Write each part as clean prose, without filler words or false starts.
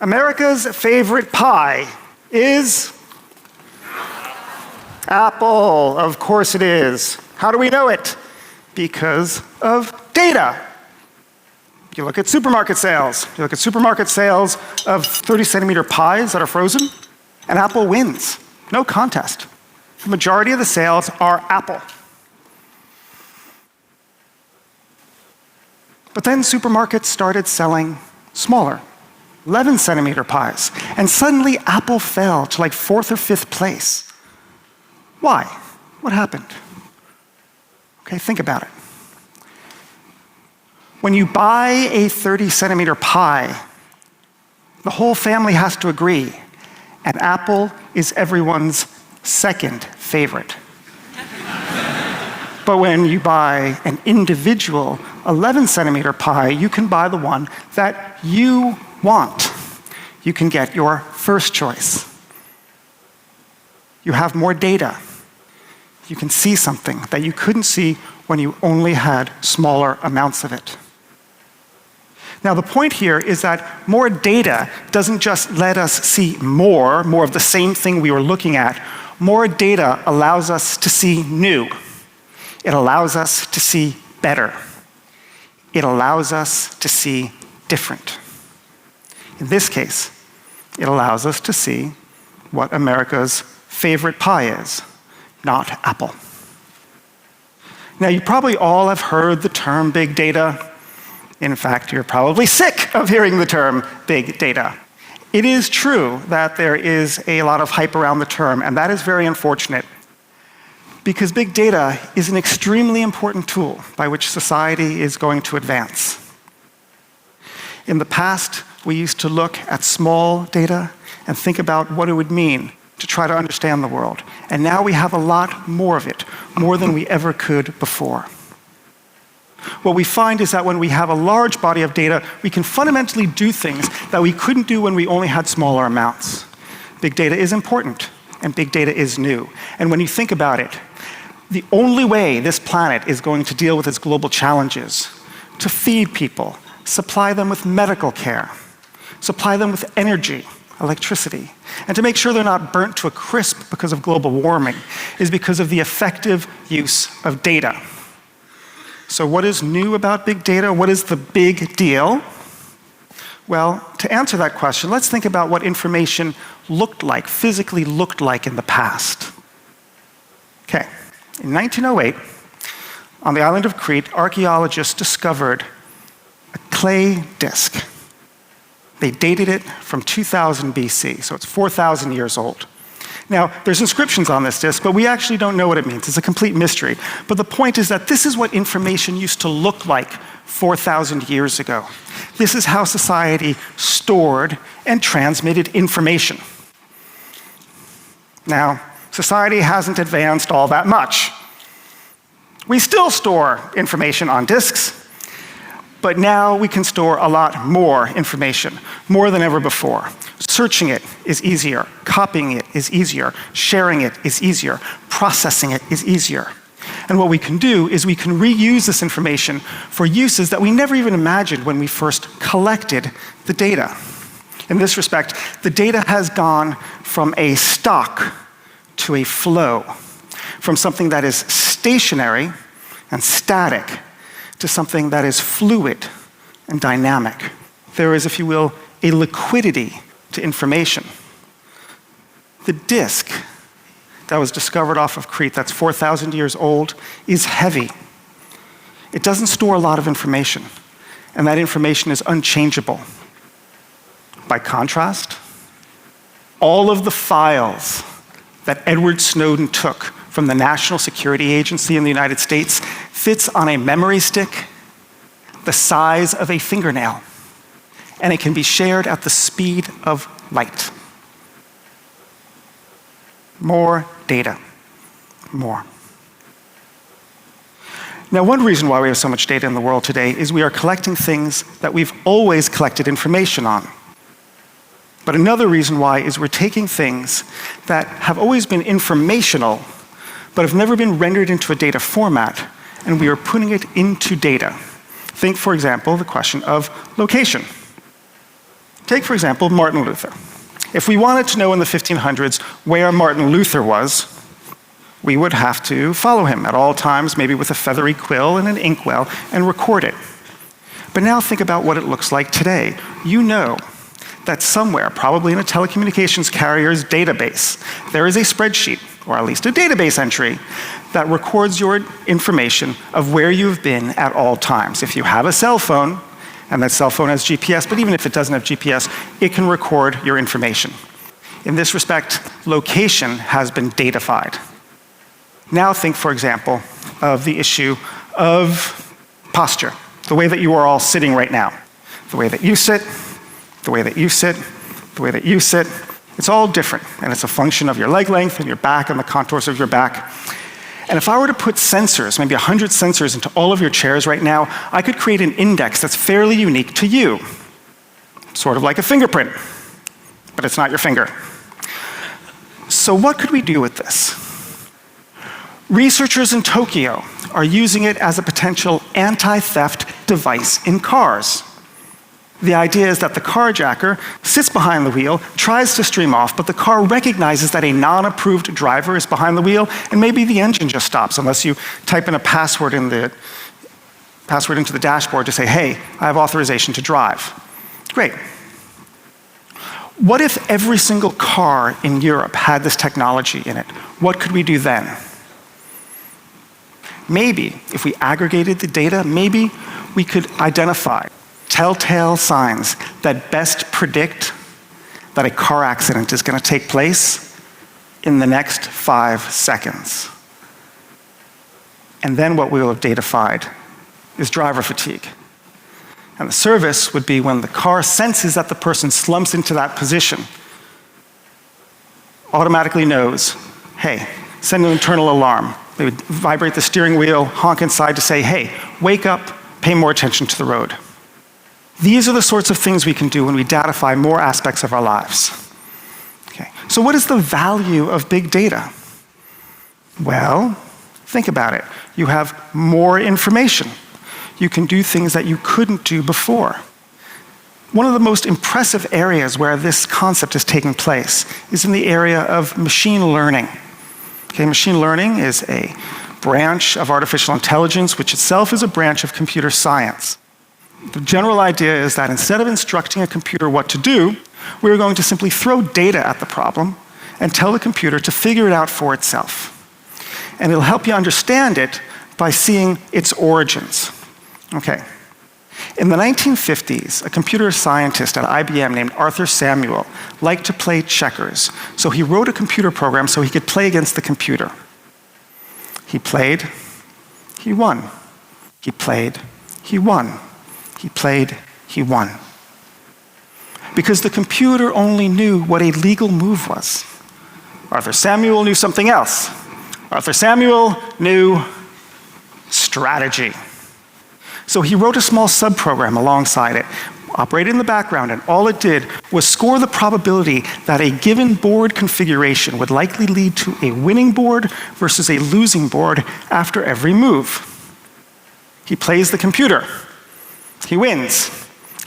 America's favorite pie is Apple. Of course it is. How do we know it? Because of data. You look at supermarket sales. You look at supermarket sales of 30-centimeter pies that are frozen, and Apple wins. No contest. The majority of the sales are Apple. But then supermarkets started selling smaller, 11-centimeter pies, and suddenly Apple fell to like 4th or 5th place. Why? What happened? Okay, think about it. When you buy a 30-centimeter pie, the whole family has to agree, and Apple is everyone's second favorite. But when you buy an individual 11-centimeter pie, you can buy the one that you want. You can get your first choice. You have more data. You can see something that you couldn't see when you only had smaller amounts of it. Now, the point here is that more data doesn't just let us see more of the same thing we were looking at. More data allows us to see new. It allows us to see better. It allows us to see different. In this case, it allows us to see what America's favorite pie is, not Apple. Now, you probably all have heard the term big data. In fact, you're probably sick of hearing the term big data. It is true that there is a lot of hype around the term, and that is very unfortunate, because big data is an extremely important tool by which society is going to advance. In the past, we used to look at small data and think about what it would mean to try to understand the world. And now we have a lot more of it, more than we ever could before. What we find is that when we have a large body of data, we can fundamentally do things that we couldn't do when we only had smaller amounts. Big data is important, and big data is new. And when you think about it, the only way this planet is going to deal with its global challenges, to feed people, supply them with medical care, supply them with energy, electricity, and to make sure they're not burnt to a crisp because of global warming, is because of the effective use of data. So what is new about big data? What is the big deal? Well, to answer that question, let's think about what information looked like, physically looked like in the past. Okay, in 1908, on the island of Crete, archaeologists discovered a clay disk. They dated it from 2000 BC, so it's 4,000 years old. Now, there's inscriptions on this disk, but we actually don't know what it means. It's a complete mystery. But the point is that this is what information used to look like 4,000 years ago. This is how society stored and transmitted information. Now, society hasn't advanced all that much. We still store information on disks, but now we can store a lot more information, more than ever before. Searching it is easier, copying it is easier, sharing it is easier, processing it is easier. And what we can do is we can reuse this information for uses that we never even imagined when we first collected the data. In this respect, the data has gone from a stock to a flow, from something that is stationary and static to something that is fluid and dynamic. There is, if you will, a liquidity to information. The disk that was discovered off of Crete, that's 4,000 years old, is heavy. It doesn't store a lot of information, and that information is unchangeable. By contrast, all of the files that Edward Snowden took from the National Security Agency in the United States fits on a memory stick the size of a fingernail, and it can be shared at the speed of light. More data, more. Now, one reason why we have so much data in the world today is we are collecting things that we've always collected information on. But another reason why is we're taking things that have always been informational, but have never been rendered into a data format, and we are putting it into data. Think, for example, the question of location. Take, for example, Martin Luther. If we wanted to know in the 1500s where Martin Luther was, we would have to follow him at all times, maybe with a feathery quill and an inkwell, and record it. But now think about what it looks like today. You know that somewhere, probably in a telecommunications carrier's database, there is a spreadsheet, or at least a database entry, that records your information of where you've been at all times. If you have a cell phone, and that cell phone has GPS, but even if it doesn't have GPS, it can record your information. In this respect, location has been datafied. Now think, for example, of the issue of posture, the way that you are all sitting right now. The way that you sit, the way that you sit, the way that you sit. It's all different, and it's a function of your leg length and your back and the contours of your back. And if I were to put sensors, maybe 100 sensors into all of your chairs right now, I could create an index that's fairly unique to you. Sort of like a fingerprint, but it's not your finger. So what could we do with this? Researchers in Tokyo are using it as a potential anti-theft device in cars. The idea is that the carjacker sits behind the wheel, tries to stream off, but the car recognizes that a non-approved driver is behind the wheel, and maybe the engine just stops unless you type in a password into the dashboard to say, hey, I have authorization to drive. Great. What if every single car in Europe had this technology in it? What could we do then? Maybe, if we aggregated the data, maybe we could identify telltale signs that best predict that a car accident is going to take place in the next 5 seconds. And then what we will have datafied is driver fatigue. And the service would be when the car senses that the person slumps into that position, automatically knows, hey, send an internal alarm. They would vibrate the steering wheel, honk inside to say, hey, wake up, pay more attention to the road. These are the sorts of things we can do when we datify more aspects of our lives. Okay. So what is the value of big data? Well, think about it. You have more information. You can do things that you couldn't do before. One of the most impressive areas where this concept is taking place is in the area of machine learning. Okay, machine learning is a branch of artificial intelligence, which itself is a branch of computer science. The general idea is that instead of instructing a computer what to do, we're going to simply throw data at the problem and tell the computer to figure it out for itself. And it'll help you understand it by seeing its origins. Okay. In the 1950s, a computer scientist at IBM named Arthur Samuel liked to play checkers. So he wrote a computer program so he could play against the computer. He played, he won. He played, he won. He played, he won. Because the computer only knew what a legal move was. Arthur Samuel knew something else. Arthur Samuel knew strategy. So he wrote a small subprogram alongside it, operated in the background, and all it did was score the probability that a given board configuration would likely lead to a winning board versus a losing board after every move. He plays the computer. He wins.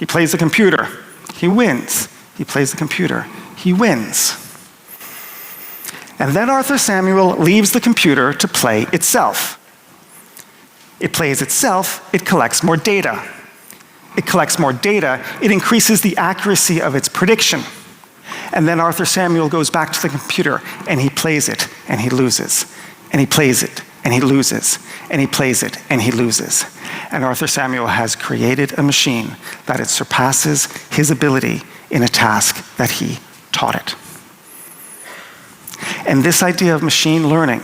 He plays the computer. He wins. He plays the computer. He wins. And then Arthur Samuel leaves the computer to play itself. It plays itself, it collects more data. It collects more data, it increases the accuracy of its prediction. And then Arthur Samuel goes back to the computer and he plays it and he loses. And he plays it and he loses. And he plays it and he loses. And Arthur Samuel has created a machine that it surpasses his ability in a task that he taught it. And this idea of machine learning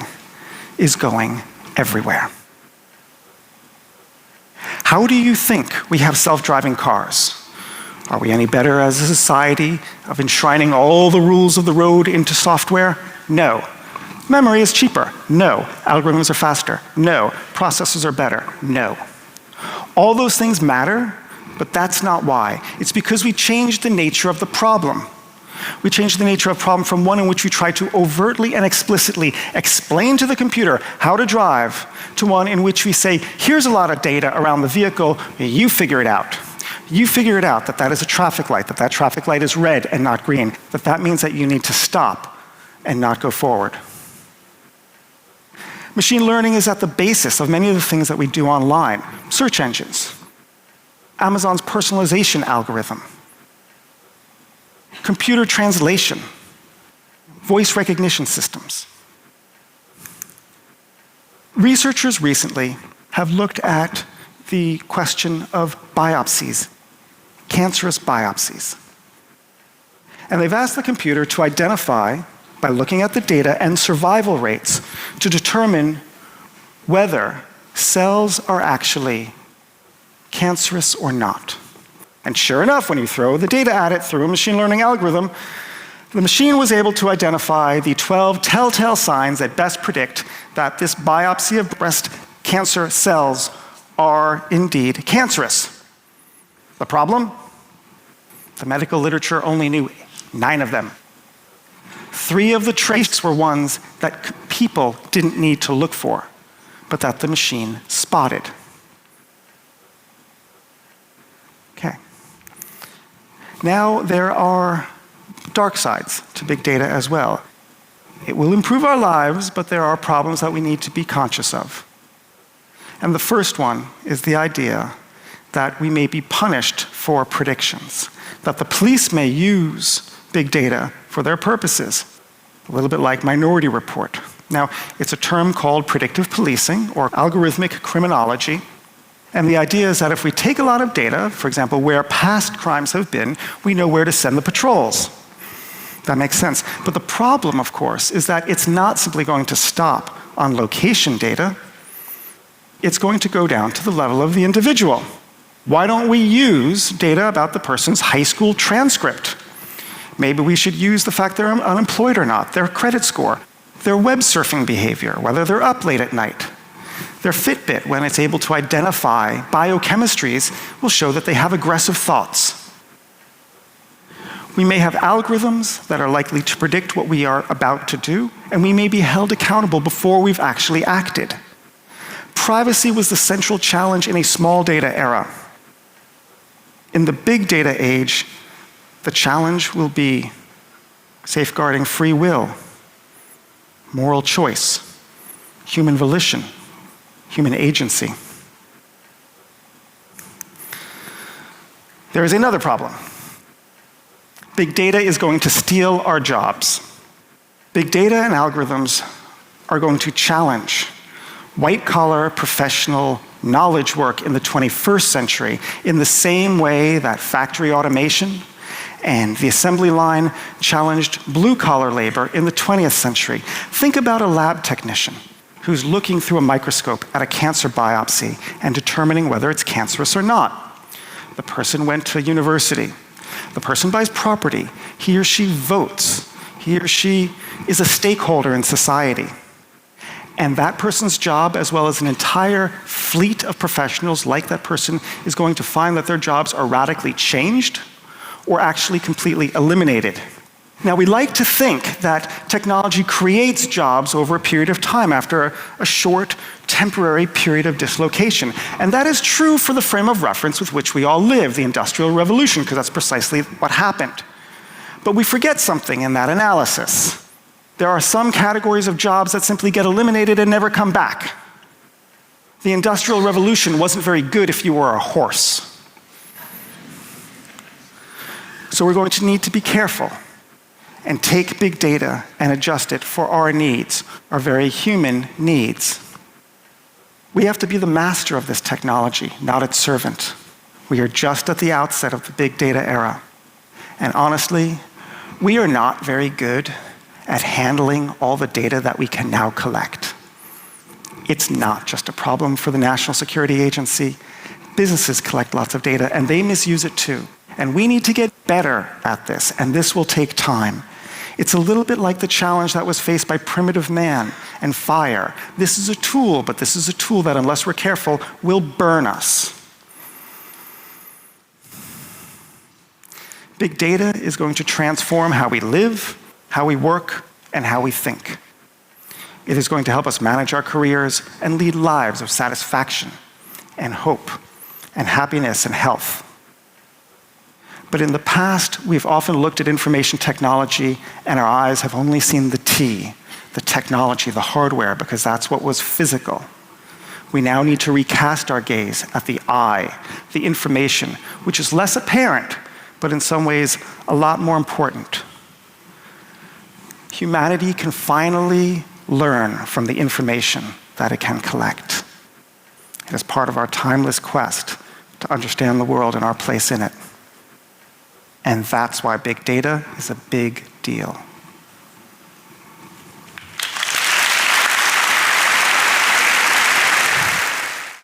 is going everywhere. How do you think we have self-driving cars? Are we any better as a society of enshrining all the rules of the road into software? No. Memory is cheaper? No. Algorithms are faster? No. Processors are better? No. All those things matter, but that's not why. It's because we changed the nature of the problem. We changed the nature of the problem from one in which we try to overtly and explicitly explain to the computer how to drive to one in which we say, here's a lot of data around the vehicle, you figure it out. You figure it out that that is a traffic light, that that traffic light is red and not green, that that means that you need to stop and not go forward. Machine learning is at the basis of many of the things that we do online. Search engines, Amazon's personalization algorithm, computer translation, voice recognition systems. Researchers recently have looked at the question of biopsies, cancerous biopsies. And they've asked the computer to identify, by looking at the data and survival rates, to determine whether cells are actually cancerous or not. And sure enough, when you throw the data at it through a machine learning algorithm, the machine was able to identify the 12 telltale signs that best predict that this biopsy of breast cancer cells are indeed cancerous. The problem? The medical literature only knew 9 of them. 3 of the traits were ones that people didn't need to look for, but that the machine spotted. Okay. Now there are dark sides to big data as well. It will improve our lives, but there are problems that we need to be conscious of. And the first one is the idea that we may be punished for predictions, that the police may use big data for their purposes, a little bit like Minority Report. Now, it's a term called predictive policing or algorithmic criminology. And the idea is that if we take a lot of data, for example, where past crimes have been, we know where to send the patrols. That makes sense. But the problem, of course, is that it's not simply going to stop on location data. It's going to go down to the level of the individual. Why don't we use data about the person's high school transcript? Maybe we should use the fact they're unemployed or not, their credit score, their web surfing behavior, whether they're up late at night. Their Fitbit, when it's able to identify biochemistries, will show that they have aggressive thoughts. We may have algorithms that are likely to predict what we are about to do, and we may be held accountable before we've actually acted. Privacy was the central challenge in a small data era. In the big data age, the challenge will be safeguarding free will, moral choice, human volition, human agency. There is another problem. Big data is going to steal our jobs. Big data and algorithms are going to challenge white-collar, professional knowledge work in the 21st century in the same way that factory automation and the assembly line challenged blue-collar labor in the 20th century. Think about a lab technician who's looking through a microscope at a cancer biopsy and determining whether it's cancerous or not. The person went to university. The person buys property. He or she votes. He or she is a stakeholder in society. And that person's job, as well as an entire fleet of professionals like that person, is going to find that their jobs are radically changed or actually completely eliminated. Now, we like to think that technology creates jobs over a period of time after a short, temporary period of dislocation. And that is true for the frame of reference with which we all live, the Industrial Revolution, because that's precisely what happened. But we forget something in that analysis. There are some categories of jobs that simply get eliminated and never come back. The Industrial Revolution wasn't very good if you were a horse. So we're going to need to be careful and take big data and adjust it for our needs, our very human needs. We have to be the master of this technology, not its servant. We are just at the outset of the big data era. And honestly, we are not very good at handling all the data that we can now collect. It's not just a problem for the National Security Agency. Businesses collect lots of data, and they misuse it too. And we need to get better at this, and this will take time. It's a little bit like the challenge that was faced by primitive man and fire. This is a tool, but this is a tool that, unless we're careful, will burn us. Big data is going to transform how we live, how we work, and how we think. It is going to help us manage our careers and lead lives of satisfaction and hope and happiness and health. But in the past, we've often looked at information technology and our eyes have only seen the T, the technology, the hardware, because that's what was physical. We now need to recast our gaze at the I, the information, which is less apparent, but in some ways a lot more important. Humanity can finally learn from the information that it can collect. It is part of our timeless quest to understand the world and our place in it. And that's why big data is a big deal.